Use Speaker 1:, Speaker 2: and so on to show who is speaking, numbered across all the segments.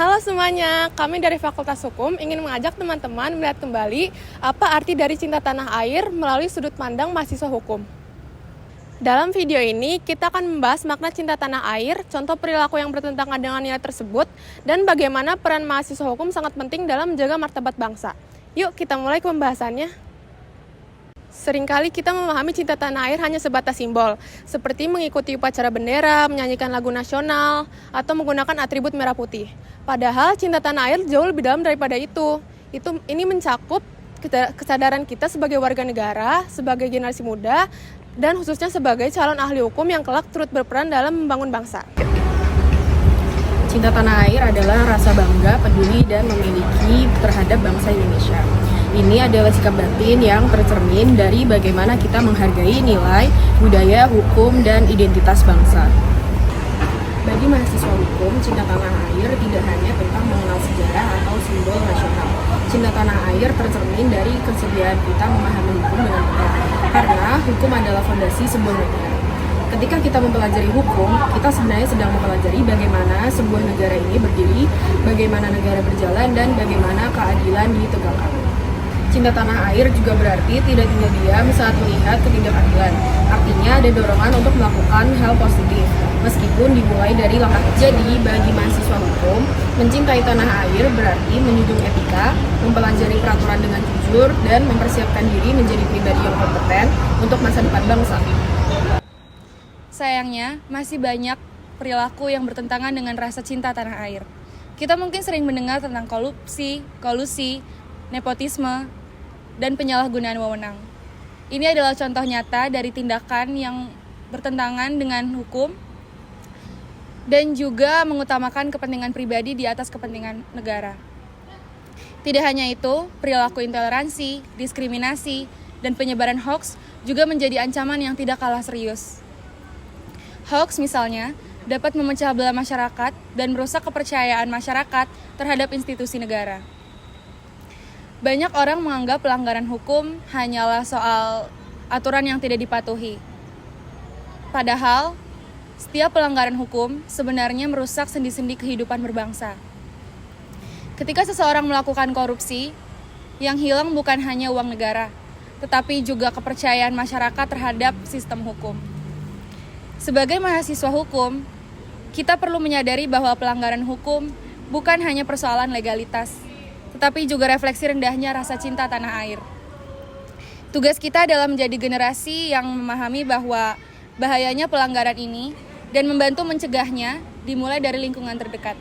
Speaker 1: Halo semuanya, kami dari Fakultas Hukum ingin mengajak teman-teman melihat kembali apa arti dari cinta tanah air melalui sudut pandang mahasiswa hukum. Dalam video ini, kita akan membahas makna cinta tanah air, contoh perilaku yang bertentangan dengan nilai tersebut, dan bagaimana peran mahasiswa hukum sangat penting dalam menjaga martabat bangsa. Yuk, kita mulai ke pembahasannya. Seringkali kita memahami cinta tanah air hanya sebatas simbol, seperti mengikuti upacara bendera, menyanyikan lagu nasional, atau menggunakan atribut merah putih. Padahal cinta tanah air jauh lebih dalam daripada itu. Ini mencakup kesadaran kita sebagai warga negara, sebagai generasi muda, dan khususnya sebagai calon ahli hukum yang kelak turut berperan dalam membangun bangsa.
Speaker 2: Cinta tanah air adalah rasa bangga, peduli, dan memiliki terhadap bangsa Indonesia. Ini adalah sikap batin yang tercermin dari bagaimana kita menghargai nilai, budaya, hukum, dan identitas bangsa. Bagi mahasiswa hukum, cinta tanah air tidak hanya tentang mengenal sejarah atau simbol nasional. Cinta tanah air tercermin dari kesediaan kita memahami hukum dengan benar, karena hukum adalah fondasi sebuah negara. Ketika kita mempelajari hukum, kita sebenarnya sedang mempelajari bagaimana sebuah negara ini berdiri, bagaimana negara berjalan, dan bagaimana keadilan ditegakkan. Cinta tanah air juga berarti tidak tinggal diam saat melihat ketidakadilan. Artinya ada dorongan untuk melakukan hal positif, meskipun dimulai dari langkah kecil. Jadi bagi mahasiswa hukum, mencintai tanah air berarti menjunjung etika, mempelajari peraturan dengan jujur, dan mempersiapkan diri menjadi pribadi yang kompeten untuk masa depan bangsa.
Speaker 3: Sayangnya, masih banyak perilaku yang bertentangan dengan rasa cinta tanah air. Kita mungkin sering mendengar tentang korupsi, kolusi, nepotisme, dan penyalahgunaan wewenang. Ini adalah contoh nyata dari tindakan yang bertentangan dengan hukum dan juga mengutamakan kepentingan pribadi di atas kepentingan negara. Tidak hanya itu, perilaku intoleransi, diskriminasi, dan penyebaran hoaks juga menjadi ancaman yang tidak kalah serius. Hoaks misalnya dapat memecah belah masyarakat dan merusak kepercayaan masyarakat terhadap institusi negara. Banyak orang menganggap pelanggaran hukum hanyalah soal aturan yang tidak dipatuhi. Padahal, setiap pelanggaran hukum sebenarnya merusak sendi-sendi kehidupan berbangsa. Ketika seseorang melakukan korupsi, yang hilang bukan hanya uang negara, tetapi juga kepercayaan masyarakat terhadap sistem hukum. Sebagai mahasiswa hukum, kita perlu menyadari bahwa pelanggaran hukum bukan hanya persoalan legalitas, tetapi juga refleksi rendahnya rasa cinta tanah air. Tugas kita adalah menjadi generasi yang memahami bahwa bahayanya pelanggaran ini dan membantu mencegahnya dimulai dari lingkungan terdekat.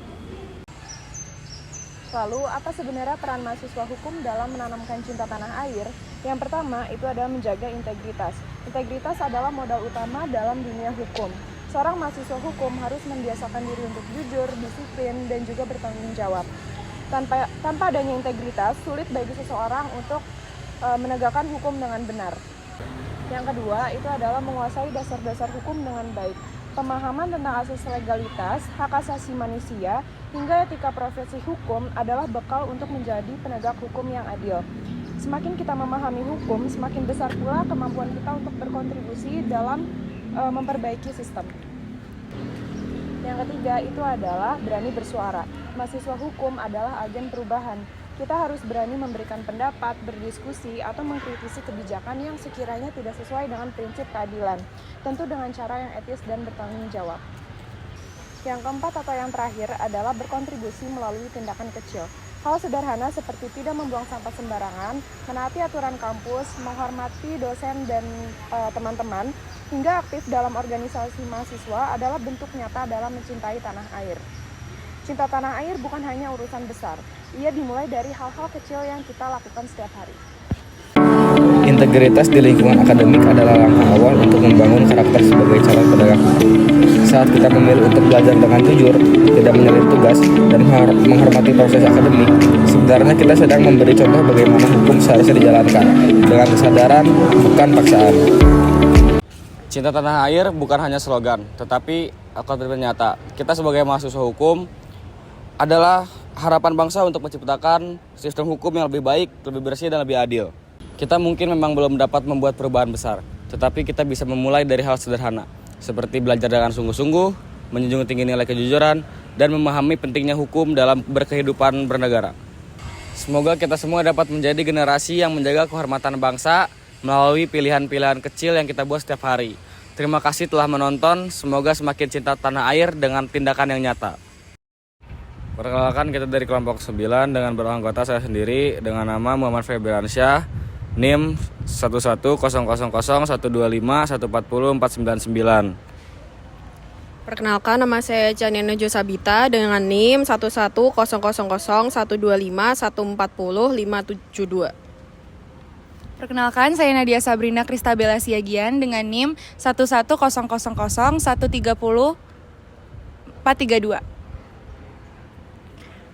Speaker 1: Lalu, apa sebenarnya peran mahasiswa hukum dalam menanamkan cinta tanah air? Yang pertama, itu adalah menjaga integritas. Integritas adalah modal utama dalam dunia hukum. Seorang mahasiswa hukum harus membiasakan diri untuk jujur, disiplin, dan juga bertanggung jawab. Tanpa adanya integritas, sulit bagi seseorang untuk menegakkan hukum dengan benar. Yang kedua, itu adalah menguasai dasar-dasar hukum dengan baik. Pemahaman tentang asas legalitas, hak asasi manusia, hingga etika profesi hukum adalah bekal untuk menjadi penegak hukum yang adil. Semakin kita memahami hukum, semakin besar pula kemampuan kita untuk berkontribusi dalam memperbaiki sistem. Yang ketiga, itu adalah berani bersuara. Mahasiswa hukum adalah agen perubahan. Kita harus berani memberikan pendapat, berdiskusi, atau mengkritisi kebijakan yang sekiranya tidak sesuai dengan prinsip keadilan, tentu dengan cara yang etis dan bertanggung jawab. Yang keempat atau yang terakhir adalah berkontribusi melalui tindakan kecil. Hal sederhana seperti tidak membuang sampah sembarangan, menaati aturan kampus, menghormati dosen dan teman-teman, hingga aktif dalam organisasi mahasiswa adalah bentuk nyata dalam mencintai tanah air. Cinta tanah air bukan hanya urusan besar, ia dimulai dari hal-hal kecil yang kita lakukan setiap hari.
Speaker 4: Integritas di lingkungan akademik adalah langkah awal untuk membangun karakter sebagai calon penegak hukum. Saat kita memilih untuk belajar dengan jujur, tidak menyelip tugas, dan menghormati proses akademik, sebenarnya kita sedang memberi contoh bagaimana hukum seharusnya dijalankan, dengan kesadaran, bukan paksaan.
Speaker 5: Cinta tanah air bukan hanya slogan, tetapi komitmen nyata. Kita sebagai mahasiswa hukum adalah harapan bangsa untuk menciptakan sistem hukum yang lebih baik, lebih bersih, dan lebih adil. Kita mungkin memang belum dapat membuat perubahan besar, tetapi kita bisa memulai dari hal sederhana, seperti belajar dengan sungguh-sungguh, menjunjung tinggi nilai kejujuran, dan memahami pentingnya hukum dalam berkehidupan bernegara. Semoga kita semua dapat menjadi generasi yang menjaga kehormatan bangsa melalui pilihan-pilihan kecil yang kita buat setiap hari. Terima kasih telah menonton, semoga semakin cinta tanah air dengan tindakan yang nyata. Perkenalkan, kita dari kelompok 9 dengan beranggota saya sendiri dengan nama Muhammad Febriansyah, NIM 1100125140499.
Speaker 2: Perkenalkan, nama saya Chaniana Josabita dengan NIM 11000140140540572.
Speaker 3: Perkenalkan, saya Nadia Sabrina Kristabella Siagian dengan NIM 11000130432.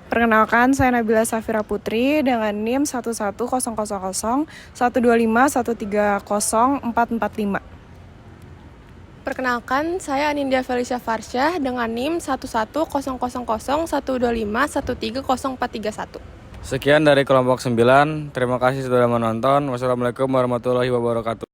Speaker 1: Perkenalkan, saya Nabila Safira Putri dengan NIM 110001301304445.
Speaker 6: Perkenalkan, saya Anindya Felicia Farsyah dengan NIM 110001251130431.
Speaker 5: Sekian dari kelompok 9, terima kasih sudah menonton. Wassalamualaikum warahmatullahi wabarakatuh.